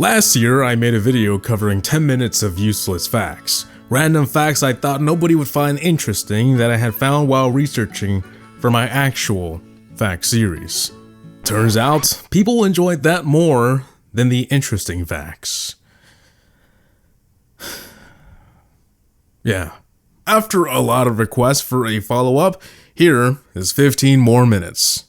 Last year, I made a video covering 10 minutes of useless facts. Random facts I thought nobody would find interesting that I had found while researching for my actual fact series. Turns out, people enjoyed that more than the interesting facts. Yeah. After a lot of requests for a follow-up, here is 15 more minutes.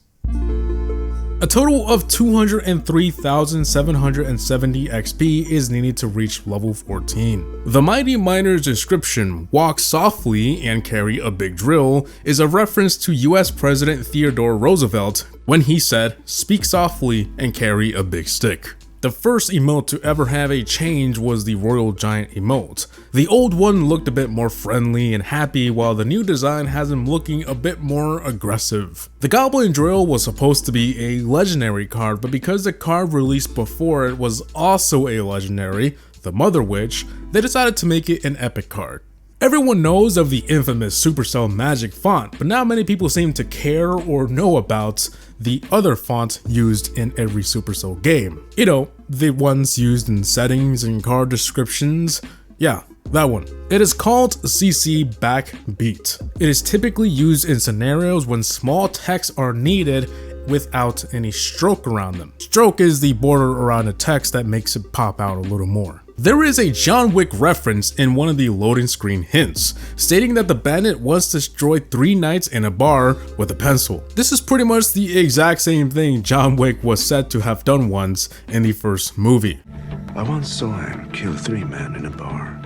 A total of 203,770 XP is needed to reach level 14. The Mighty Miner's description, walk softly and carry a big drill, is a reference to US President Theodore Roosevelt when he said, speak softly and carry a big stick. The first emote to ever have a change was the Royal Giant emote. The old one looked a bit more friendly and happy, while the new design has him looking a bit more aggressive. The Goblin Drill was supposed to be a legendary card, but because the card released before it was also a legendary, the Mother Witch, they decided to make it an epic card. Everyone knows of the infamous Supercell magic font, but not many people seem to care or know about the other font used in every Supercell game. You know, the ones used in settings and card descriptions. Yeah, that one. It is called CC Backbeat. It is typically used in scenarios when small texts are needed without any stroke around them. Stroke is the border around a text that makes it pop out a little more. There is a John Wick reference in one of the loading screen hints, stating that the bandit once destroyed 3 knights in a bar with a pencil. This is pretty much the exact same thing John Wick was said to have done once in the first movie. I once saw him kill 3 men in a bar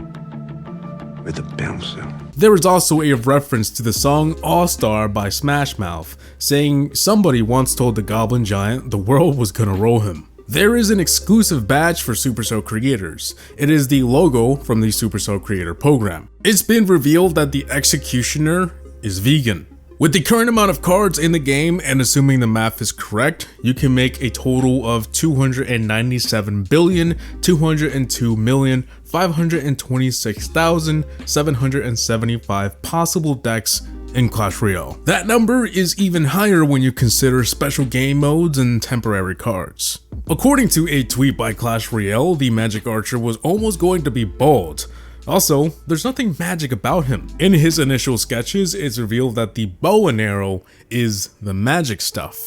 with a pencil. There is also a reference to the song All Star by Smash Mouth, saying somebody once told the Goblin Giant the world was gonna roll him. There is an exclusive badge for Supercell creators. It is the logo from the Supercell Creator Program. It's been revealed that the Executioner is vegan. With the current amount of cards in the game, and assuming the math is correct, you can make a total of 297,202,526,775 possible decks in Clash Royale. That number is even higher when you consider special game modes and temporary cards. According to a tweet by Clash Royale, the Magic Archer was almost going to be bald. Also, there's nothing magic about him. In his initial sketches, it's revealed that the bow and arrow is the magic stuff.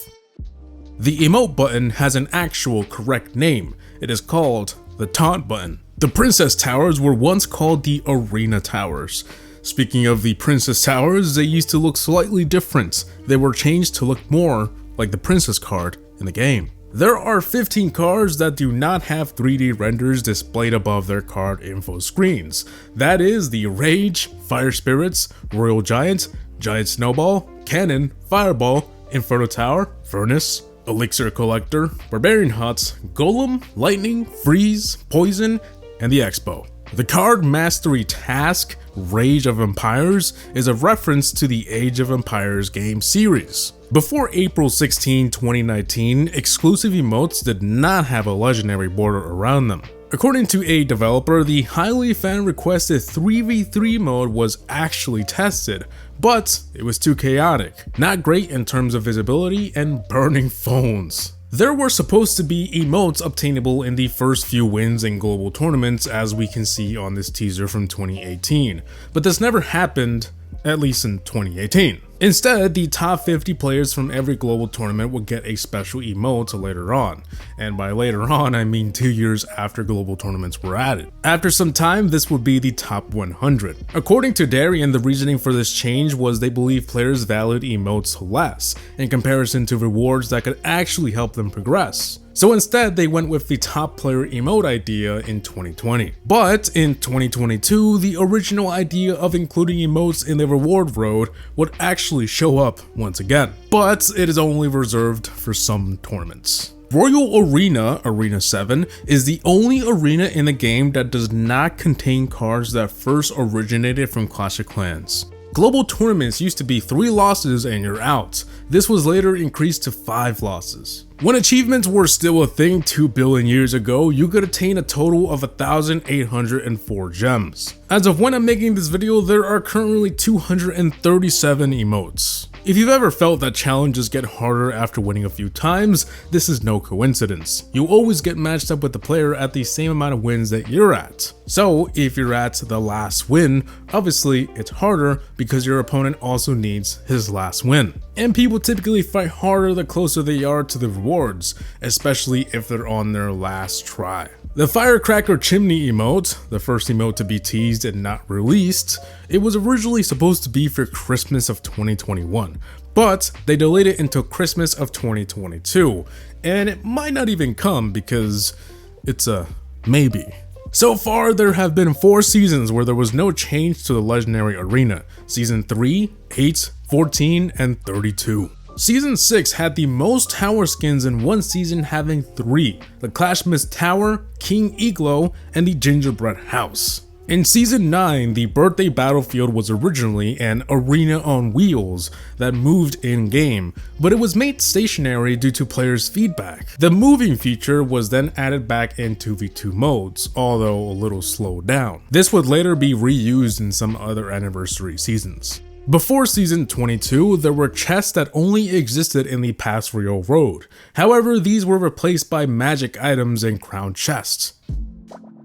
The emote button has an actual correct name. It is called the taunt button. The Princess Towers were once called the Arena Towers. Speaking of the Princess Towers, they used to look slightly different. They were changed to look more like the Princess card in the game. There are 15 cards that do not have 3D renders displayed above their card info screens. That is the Rage, Fire Spirits, Royal Giant, Giant Snowball, Cannon, Fireball, Inferno Tower, Furnace, Elixir Collector, Barbarian Hut, Golem, Lightning, Freeze, Poison, and the Expo. The card mastery task, Rage of Empires, is a reference to the Age of Empires game series. Before April 16, 2019, exclusive emotes did not have a legendary border around them. According to a developer, the highly fan-requested 3v3 mode was actually tested, but it was too chaotic. Not great in terms of visibility and burning phones. There were supposed to be emotes obtainable in the first few wins in global tournaments, as we can see on this teaser from 2018, but this never happened, at least in 2018. Instead, the top 50 players from every global tournament would get a special emote later on, and by later on I mean 2 years after global tournaments were added. After some time, this would be the top 100. According to Darian, the reasoning for this change was they believe players valued emotes less, in comparison to rewards that could actually help them progress. So instead, they went with the top player emote idea in 2020. But in 2022, the original idea of including emotes in the reward road would actually show up once again. But it is only reserved for some tournaments. Royal Arena, Arena 7, is the only arena in the game that does not contain cards that first originated from Clash of Clans. Global tournaments used to be 3 losses and you're out. This was later increased to 5 losses. When achievements were still a thing 2 billion years ago, you could attain a total of 1,804 gems. As of when I'm making this video, there are currently 237 emotes. If you've ever felt that challenges get harder after winning a few times, this is no coincidence. You always get matched up with the player at the same amount of wins that you're at. So if you're at the last win, obviously it's harder because your opponent also needs his last win. And people typically fight harder the closer they are to the rewards, especially if they're on their last try. The Firecracker Chimney emote, the first emote to be teased and not released, it was originally supposed to be for Christmas of 2021, but they delayed it until Christmas of 2022, and it might not even come because it's a maybe. So far, there have been 4 seasons where there was no change to the legendary arena: Season 3, 8, 14, and 32. Season 6 had the most tower skins in one season, having 3: the Clash Mist Tower, King Iglo, and the Gingerbread House. In Season 9, the birthday battlefield was originally an arena on wheels that moved in-game, but it was made stationary due to players' feedback. The moving feature was then added back in 2v2 modes, although a little slowed down. This would later be reused in some other anniversary seasons. Before Season 22, there were chests that only existed in the Pass Rio Road. However, these were replaced by magic items and crown chests.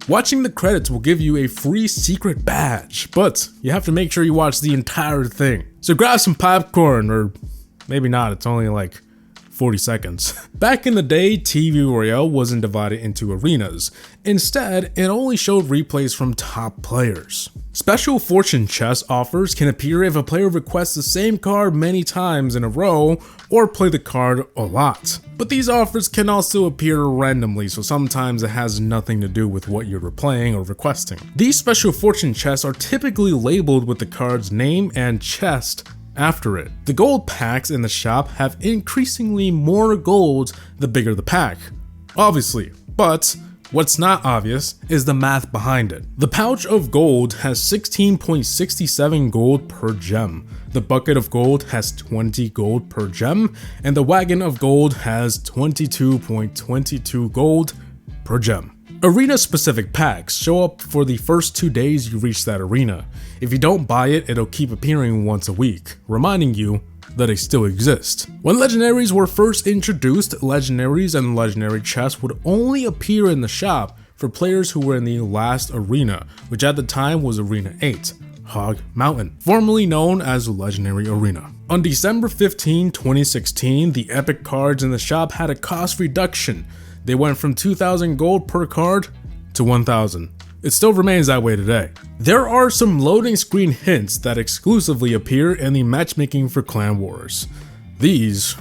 Watching the credits will give you a free secret badge, but you have to make sure you watch the entire thing. So grab some popcorn, or maybe not, it's only like 40 seconds. Back in the day, TV Royale wasn't divided into arenas. Instead, it only showed replays from top players. Special fortune chest offers can appear if a player requests the same card many times in a row or play the card a lot. But these offers can also appear randomly, so sometimes it has nothing to do with what you're replaying or requesting. These special fortune chests are typically labeled with the card's name and chest after it. The gold packs in the shop have increasingly more gold the bigger the pack, obviously, but what's not obvious is the math behind it. The pouch of gold has 16.67 gold per gem, the bucket of gold has 20 gold per gem, and the wagon of gold has 22.22 gold per gem. Arena-specific packs show up for the first 2 days you reach that arena. If you don't buy it, it'll keep appearing once a week, reminding you that they still exist. When legendaries were first introduced, legendaries and legendary chests would only appear in the shop for players who were in the last arena, which at the time was Arena 8, Hog Mountain, formerly known as Legendary Arena. On December 15, 2016, the epic cards in the shop had a cost reduction. They went from 2,000 gold per card to 1,000. It still remains that way today. There are some loading screen hints that exclusively appear in the matchmaking for Clan Wars. These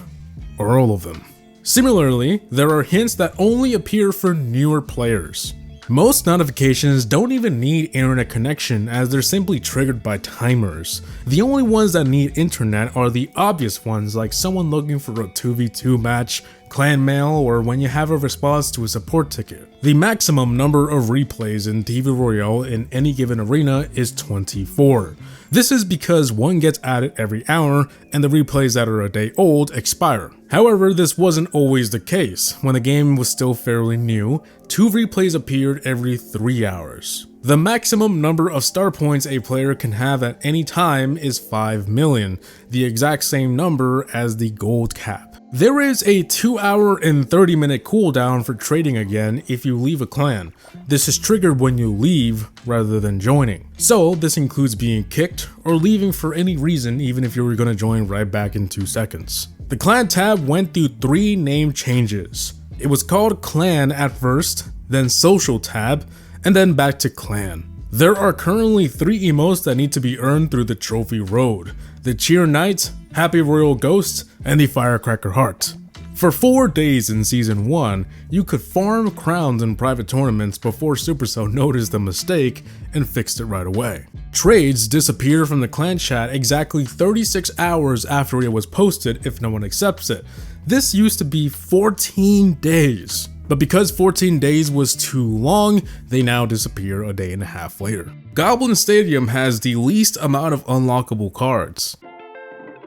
are all of them. Similarly, there are hints that only appear for newer players. Most notifications don't even need internet connection, as they're simply triggered by timers. The only ones that need internet are the obvious ones, like someone looking for a 2v2 match, clan mail, or when you have a response to a support ticket. The maximum number of replays in TV Royale in any given arena is 24. This is because one gets added every hour, and the replays that are a day old expire. However, this wasn't always the case. When the game was still fairly new, 2 replays appeared every 3 hours. The maximum number of star points a player can have at any time is 5 million, the exact same number as the gold cap. There is a 2-hour and 30-minute cooldown for trading again if you leave a clan. This is triggered when you leave rather than joining. So this includes being kicked or leaving for any reason, even if you were going to join right back in 2 seconds. The clan tab went through 3 name changes. It was called Clan at first, then Social tab, and then back to Clan. There are currently 3 emotes that need to be earned through the Trophy Road: the Cheer Knight, Happy Royal Ghost, and the Firecracker Heart. For 4 days in Season 1, you could farm crowns in private tournaments before Supercell noticed the mistake and fixed it right away. Trades disappear from the clan chat exactly 36 hours after it was posted if no one accepts it. This used to be 14 days. But because 14 days was too long, they now disappear a day and a half later. Goblin Stadium has the least amount of unlockable cards.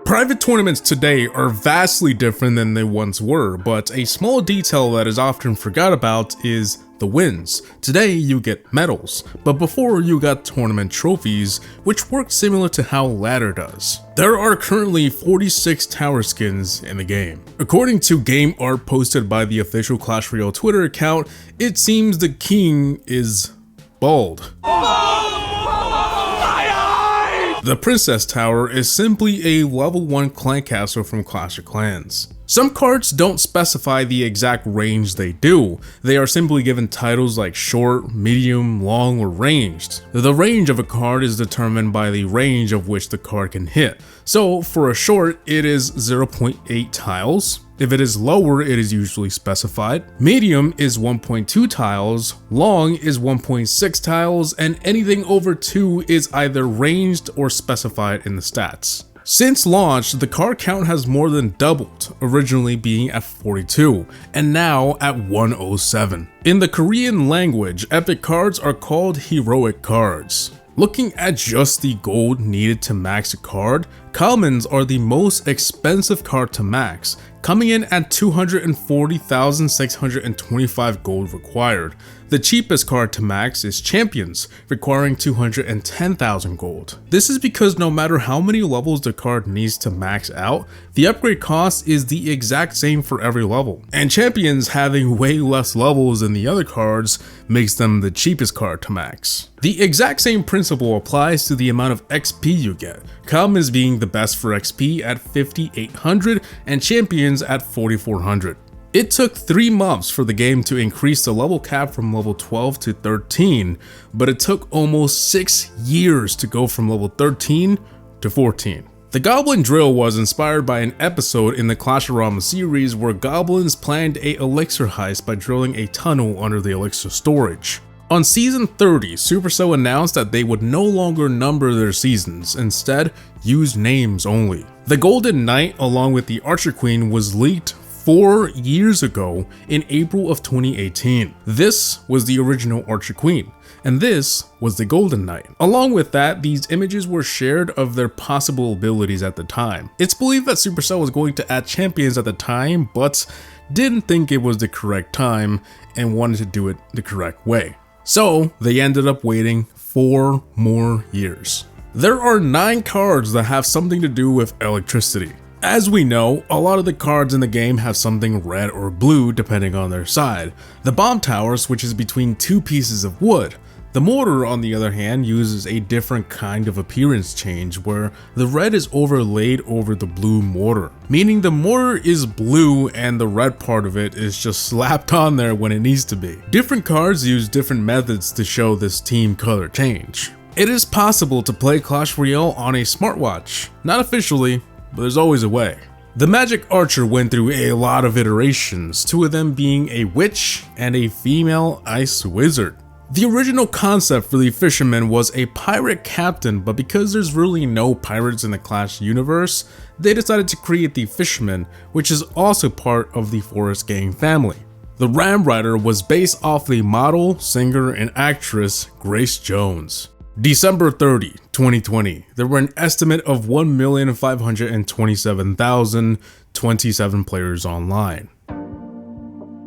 Private tournaments today are vastly different than they once were, but a small detail that is often forgot about is the the wins. Today you get medals, but before you got tournament trophies, which work similar to how ladder does. There are currently 46 tower skins in the game. According to game art posted by the official Clash Royale Twitter account, it seems the king is bald. The Princess Tower is simply a level 1 clan castle from Clash of Clans. Some cards don't specify the exact range they do, they are simply given titles like short, medium, long, or ranged. The range of a card is determined by the range of which the card can hit. So for a short, it is 0.8 tiles. If it is lower, it is usually specified. Medium is 1.2 tiles, long is 1.6 tiles, and anything over 2 is either ranged or specified in the stats. Since launch, the card count has more than doubled, originally being at 42, and now at 107. In the Korean language, epic cards are called heroic cards. Looking at just the gold needed to max a card, commons are the most expensive card to max, coming in at 240,625 gold required. The cheapest card to max is champions, requiring 210,000 gold. This is because no matter how many levels the card needs to max out, the upgrade cost is the exact same for every level. And champions having way less levels than the other cards makes them the cheapest card to max. The exact same principle applies to the amount of XP you get, commons being the best for XP at 5,800 and champions at 4,400. It took 3 months for the game to increase the level cap from level 12 to 13, but it took almost 6 years to go from level 13 to 14. The Goblin Drill was inspired by an episode in the Clash Royale series where goblins planned a elixir heist by drilling a tunnel under the elixir storage. On season 30, Supercell announced that they would no longer number their seasons, instead use names only. The Golden Knight along with the Archer Queen was leaked 4 years ago in April of 2018. This was the original Archer Queen, and this was the Golden Knight. Along with that, these images were shared of their possible abilities at the time. It's believed that Supercell was going to add champions at the time, but didn't think it was the correct time and wanted to do it the correct way. So they ended up waiting 4 more years. There are 9 cards that have something to do with electricity. As we know, a lot of the cards in the game have something red or blue depending on their side. The bomb tower switches between 2 pieces of wood. The mortar, on the other hand, uses a different kind of appearance change where the red is overlaid over the blue mortar, meaning the mortar is blue and the red part of it is just slapped on there when it needs to be. Different cards use different methods to show this team color change. It is possible to play Clash Royale on a smartwatch, not officially, but there's always a way. The Magic Archer went through a lot of iterations, 2 of them being a witch and a female ice wizard. The original concept for the fisherman was a pirate captain, but because there's really no pirates in the Clash universe, they decided to create the fisherman, which is also part of the Forest Gang family. The Ram Rider was based off the model, singer, and actress Grace Jones. December 30, 2020, there were an estimate of 1,527,027 players online.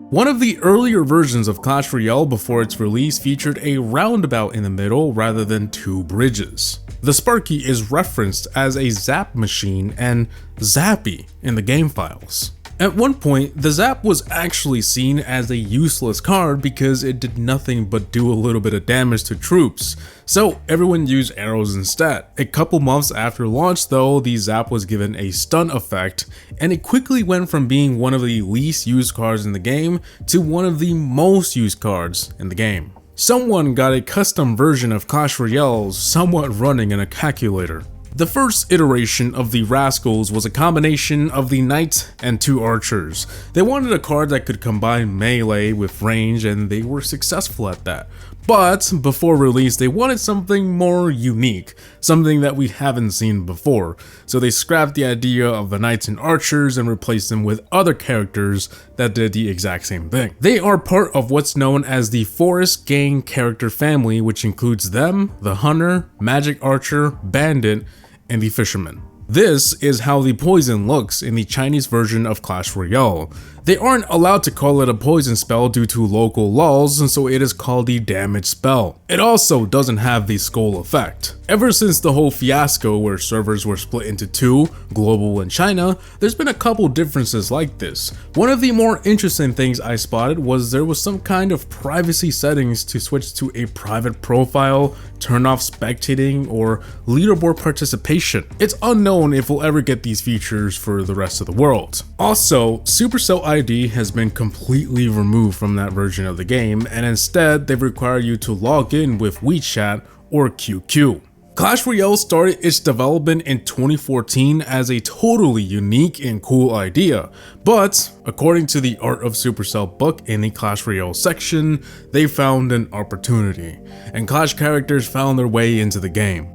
One of the earlier versions of Clash Royale before its release featured a roundabout in the middle rather than 2 bridges. The Sparky is referenced as a zap machine and zappy in the game files. At one point, the Zap was actually seen as a useless card because it did nothing but do a little bit of damage to troops, so everyone used arrows instead. A couple months after launch though, the Zap was given a stun effect, and it quickly went from being one of the least used cards in the game to one of the most used cards in the game. Someone got a custom version of Clash Royale somewhat running in a calculator. The first iteration of the Rascals was a combination of the Knight and 2 Archers. They wanted a card that could combine melee with range, and they were successful at that. But before release, they wanted something more unique, something that we haven't seen before. So they scrapped the idea of the Knights and Archers and replaced them with other characters that did the exact same thing. They are part of what's known as the Forest Gang character family, which includes them, the Hunter, Magic Archer, Bandit, and the Fisherman. This is how the poison looks in the Chinese version of Clash Royale. They aren't allowed to call it a poison spell due to local laws, and so it is called the damage spell. It also doesn't have the skull effect. Ever since the whole fiasco where servers were split into two, global and China, there's been a couple differences like this. One of the more interesting things I spotted was there was some kind of privacy settings to switch to a private profile, turn off spectating, or leaderboard participation. It's unknown if we'll ever get these features for the rest of the world. Also, Supercell ID has been completely removed from that version of the game, and instead they've required you to log in with WeChat or QQ. Clash Royale started its development in 2014 as a totally unique and cool idea, but according to the Art of Supercell book in the Clash Royale section, they found an opportunity, and Clash characters found their way into the game.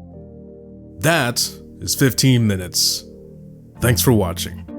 That is 15 minutes. Thanks for watching.